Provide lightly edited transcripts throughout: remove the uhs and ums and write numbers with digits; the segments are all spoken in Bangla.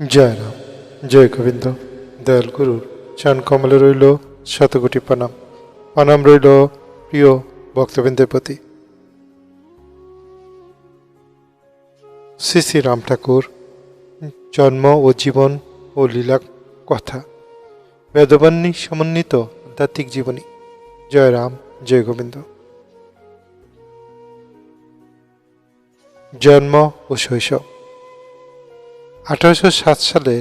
জয় রাম, জয় গোবিন্দ। দয়াল গুরুর চরণ কমলে রইল শতকোটি প্রণাম। প্রণাম রইল প্রিয় ভক্তবৃন্দের প্রতি। শ্রী শ্রী রাম ঠাকুর জন্ম ও জীবন ও লীলা কথা, বেদবাণী সমন্বিত আধ্যাত্মিক জীবনী। জয় রাম, জয় গোবিন্দ। জন্ম ও শৈশব। 1807 সালে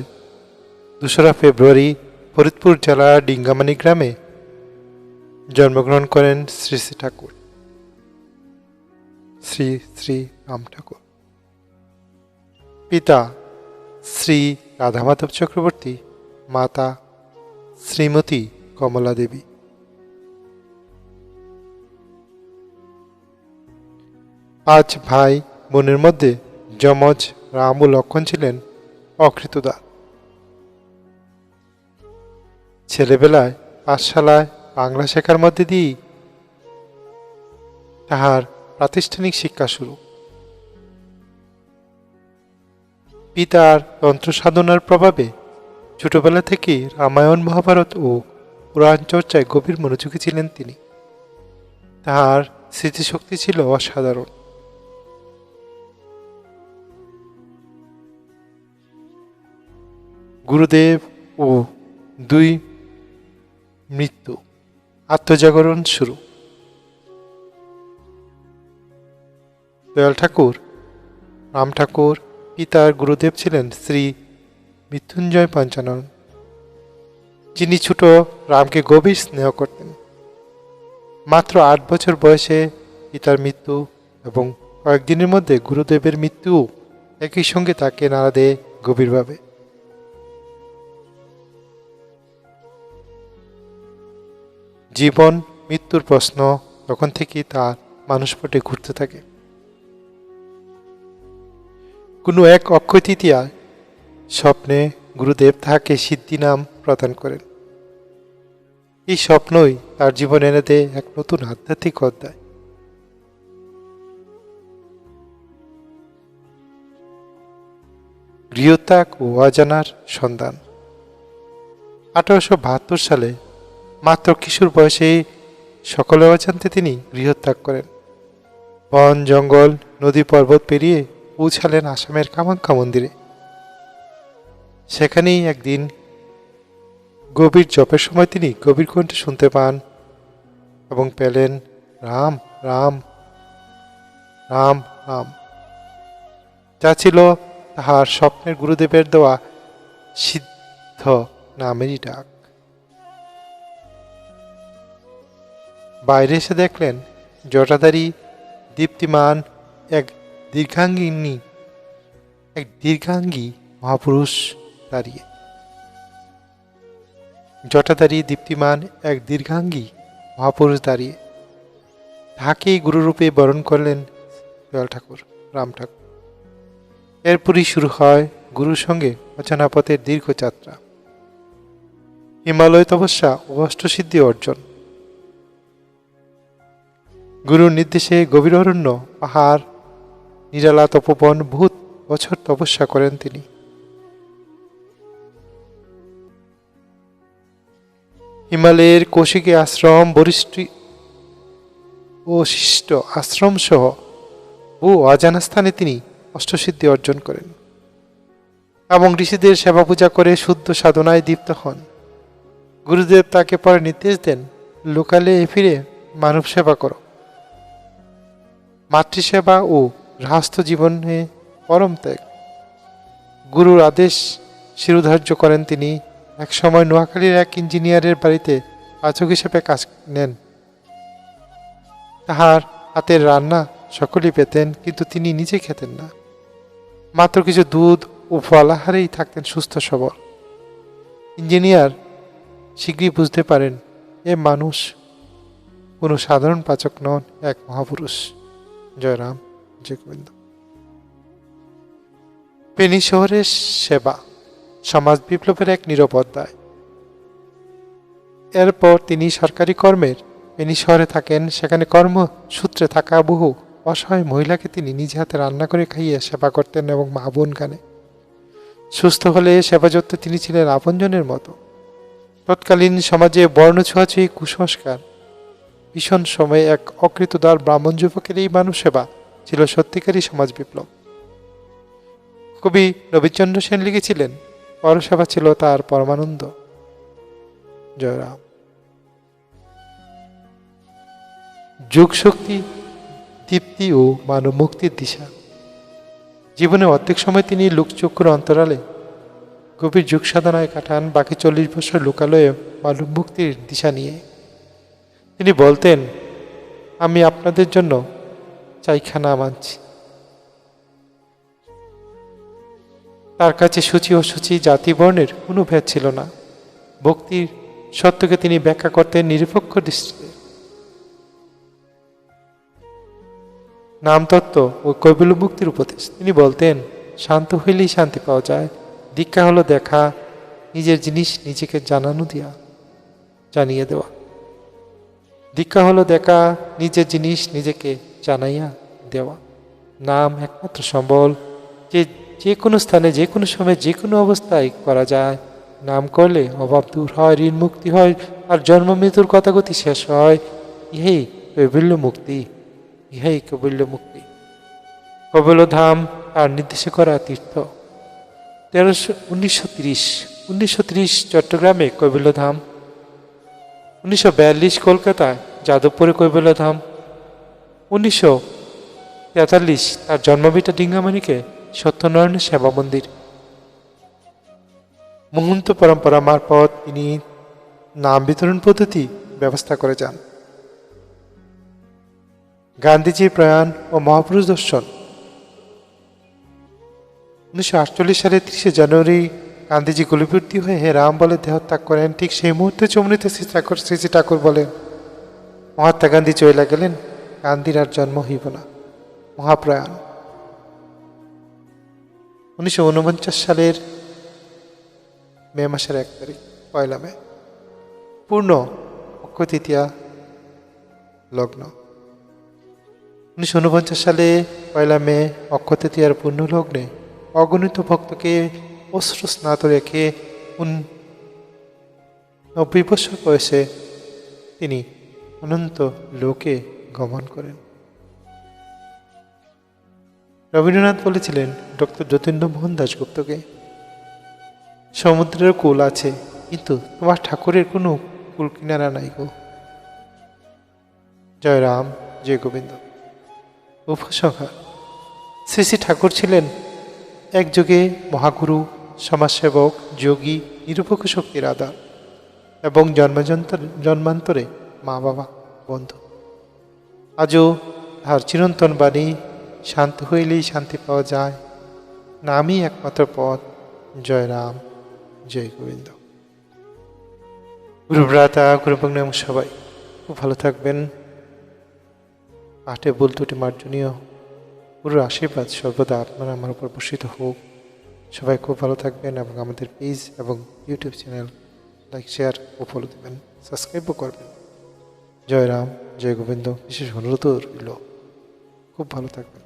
2রা ফেব্রুয়ারি ফরিদপুর জেলার ডিঙ্গামানি গ্রামে জন্মগ্রহণ করেন শ্রী শ্রী ঠাকুর, শ্রী শ্রী রাম ঠাকুর। পিতা শ্রী রাধামাধব চক্রবর্তী, মাতা শ্রীমতী কমলা দেবী। পাঁচ ভাই বোনের মধ্যে যমজ রাম ও লক্ষণ ছিলেন অকৃতদার। ছেলেবেলায় পাঠশালায় বাংলা শেখার মধ্যে দিয়েই তাহার প্রাতিষ্ঠানিক শিক্ষা শুরু। পিতার তন্ত্র সাধনার প্রভাবে ছোটবেলা থেকে রামায়ণ, মহাভারত ও পুরাণ চর্চায় গভীর মনোযোগী ছিলেন তিনি। তাহার স্মৃতিশক্তি ছিল অসাধারণ। গুরুদেব ও দুই মৃত্যু, আত্মজাগরণ শুরু। দয়াল ঠাকুর রাম ঠাকুর পিতার গুরুদেব ছিলেন শ্রী মৃত্যুঞ্জয় পঞ্চানন, যিনি ছোট রামকে গভীর স্নেহ করতেন। মাত্র 8 বছর বয়সে পিতার মৃত্যু এবং কয়েকদিনের মধ্যে গুরুদেবের মৃত্যু একই সঙ্গে তাকে নাড়া দেয় গভীরভাবে। জীবন মৃত্যুর প্রশ্ন তখন থেকেই তার মানসপটে ঘুরতে থাকে। কোনো এক অক্ষয় তৃতীয়ায় স্বপ্নে গুরুদেব তাহাকে সিদ্ধি নাম প্রদান করেন। এই স্বপ্নই তার জীবন এনে দেয় এক নতুন আধ্যাত্মিক অধ্যায়। গৃহত্যাগ ও অজানার সন্ধান। 1872 সালে মাত্র কিশোর বয়সে সকলে অজান্তে তিনি গৃহত্যাগ করেন। বন জঙ্গল নদী পর্বত পেরিয়ে পৌঁছালেন আসামের কামাখ্যা মন্দিরে। সেখানেই একদিন গভীর জপের সময় তিনি গভীর কণ্ঠে শুনতে পান এবং পেলেন রাম রাম রাম রাম, যা ছিল তাহার স্বপ্নের গুরুদেবের দেওয়া সিদ্ধ নামেরই ডাক। বাইরে এসে দেখলেন জটাধারী দীপ্তিমান এক দীর্ঘাঙ্গী মহাপুরুষ দাঁড়িয়ে। জটাধারী দীপ্তিমান এক দীর্ঘাঙ্গী মহাপুরুষ দাঁড়িয়ে তাহাকেই গুরুরূপে বরণ করলেন দয়াল ঠাকুর রাম ঠাকুর। এরপরই শুরু হয় গুরুর সঙ্গে অজানা পথের দীর্ঘ যাত্রা। হিমালয় তপস্যা ও অষ্টসিদ্ধি অর্জন। গুরুর নির্দেশে গভীর অরণ্য, পাহাড়, নিরালা তপবন বহুত বছর তপস্যা করেন তিনি। হিমালয়ের কৌশিকী আশ্রম, বরিষ্ঠী ও শিষ্ট আশ্রম সহ বহু অজানা স্থানে তিনি অষ্টসিদ্ধি অর্জন করেন এবং ঋষিদের সেবা পূজা করে শুদ্ধ সাধনায় দীপ্ত হন। গুরুদেব তাকে পরে নির্দেশ দেন, লোকালে ফিরে মানব সেবা করো। মাতৃসেবা ও গৃহস্থ জীবনে পরম ত্যাগ। গুরুর আদেশ শিরোধার্য করেন তিনি। এক সময় নোয়াখালীর এক ইঞ্জিনিয়ারের বাড়িতে পাচক হিসেবে কাজ নেন। তাহার হাতের রান্না সকলেই পেতেন, কিন্তু তিনি নিজে খেতেন না। মাত্র কিছু দুধ ও ফল আহারেই থাকতেন সুস্থ সবল। ইঞ্জিনিয়ার শীঘ্রই বুঝতে পারেন এ মানুষ কোনো সাধারণ পাচক নন, এক মহাপুরুষ। জয় রাম, জয় গোবিন্দ। ফেনী শহরের সেবা সমাজ বিপ্লবের এক নীরব অধ্যায়। এরপর তিনি সরকারি কর্মের ফেনী শহরে থাকেন। সেখানে কর্মসূত্রে থাকা বহু অসহায় মহিলাকে তিনি নিজে হাতে রান্না করে খাইয়ে সেবা করতেন এবং মা বোন গানে সুস্থ হলে সেবা যত্নে তিনি ছিলেন আপনজনের মতো। তৎকালীন সমাজে বর্ণ ছোঁয়াছুঁয়ি কুসংস্কার ভীষণ সময়ে এক অকৃতদার ব্রাহ্মণ যুবকের এই মানব সেবা ছিল সত্যিকারই সমাজ বিপ্লব। কবি রবিচন্দ্র সেন লিখেছিলেন, পরসেবা ছিল তার পরমানন্দ। জয়রাম। যুগ শক্তি, দীপ্তি ও মানব মুক্তির দিশা। জীবনে অর্ধেক সময় তিনি লোকচক্ষুর অন্তরালে গভীর যুগ সাধনায় কাটান, বাকি 40 বছর লোকালয়ে মানব মুক্তির দিশা নিয়ে। তিনি বলতেন, আমি আপনাদের জন্য চাইখানা মানছি। তার কাছে সূচি ও সূচি জাতি বর্ণের কোনো ভেদ ছিল না। ভক্তির সত্যকে তিনি ব্যাখ্যা করতেন নিরপেক্ষ দৃষ্টিতে। নামতত্ত্ব ও কৈবল্য মুক্তির উপদেশ। তিনি বলতেন, শান্ত হইলেই শান্তি পাওয়া যায়। দীক্ষা হলো দেখা, নিজের জিনিস নিজেকে জানিয়ে দেওয়া। দীক্ষা হলো দেখা, নিজের জিনিস নিজেকে জানাইয়া দেওয়া। নাম একমাত্র সম্বল, যে কোনো স্থানে, যে কোনো সময়, যে কোনো অবস্থায় করা যায়। নাম করলে অভাব দূর হয়, ঋণ মুক্তি হয়, আর জন্ম মৃত্যুর কথাগতি শেষ হয়। ইহাই কৈবল্য মুক্তি, ইহাই কৈবল্য মুক্তি। কৈবল্য ধাম আর নির্দেশে করা তীর্থ। 1930 চট্টগ্রামে কৈবল্য ধাম, 1942 কলকাতায় যাদবপুরে কৈবল্য ধাম, 1943 তার জন্মভিটা ডিঙ্গামানিকে সত্যনারায়ণের সেবা মন্দির। মহন্ত পরম্পরা মারফত তিনি নাম বিতরণ পদ্ধতি ব্যবস্থা করে যান। গান্ধীজির প্রয়াণ ও মহাপুরুষ দর্শন। 1948 সালের 30 জানুয়ারি গান্ধীজি গুলিবিদ্ধ হয়ে হে রাম বলে দেহত্যাগ করেন। ঠিক সেই মুহূর্তে চমড়িতে শ্রী ঠাকুর বলেন, মহাত্মা গান্ধী চইলা গেলেন, গান্ধীর আর জন্ম হইব না। মহাপ্রয়াণ। 1949 সালের মে মাসের 1 তারিখ, 1 মে, পূর্ণ অক্ষয় তৃতীয়া লগ্ন। 1949 সালে 1 মে অক্ষয় তৃতীয়ার পূর্ণ লগ্নে অগণিত ভক্তকে অশ্রু স্নাত রেখে 90 বছর বয়সে তিনি অনন্ত লোকে গমন করেন। রবীন্দ্রনাথ বলেছিলেন ডক্টর যতীন্দ্রমোহন দাশগুপ্তকে, সমুদ্রের কূল আছে, কিন্তু তোমার ঠাকুরের কোনো কূল কিনারা নাই গো। জয় রাম, জয় গোবিন্দ। উপসংহার। শ্রী শ্রী ঠাকুর ছিলেন একযোগে মহাগুরু, সমাজসেবক, যোগী, নিরপেক্ষ শক্তির আধার এবং জন্মান্তরে মা বাবা, বন্ধু। আজও তাহার চিরন্তন বাণী, শান্ত হইলেই শান্তি পাওয়া যায়, নামই একমাত্র পথ। জয় রাম, জয় গোবিন্দ। গুরুভ্রাতা, গুরুভগ্ন এবং সবাই খুব ভালো থাকবেন। পাঠে ভুল ত্রুটি মার্জনীয়। গুরুর আশীর্বাদ সর্বদা আপনারা আমার উপর বর্ষিত হোক। সবাই খুব ভালো থাকবেন এবং আমাদের পেজ এবং ইউটিউব চ্যানেল লাইক, শেয়ার ও ফলো দেবেন, সাবস্ক্রাইবও করবেন। জয় রাম, জয় গোবিন্দ। বিশেষ অনুরোধ রইল, খুব ভালো থাকবেন।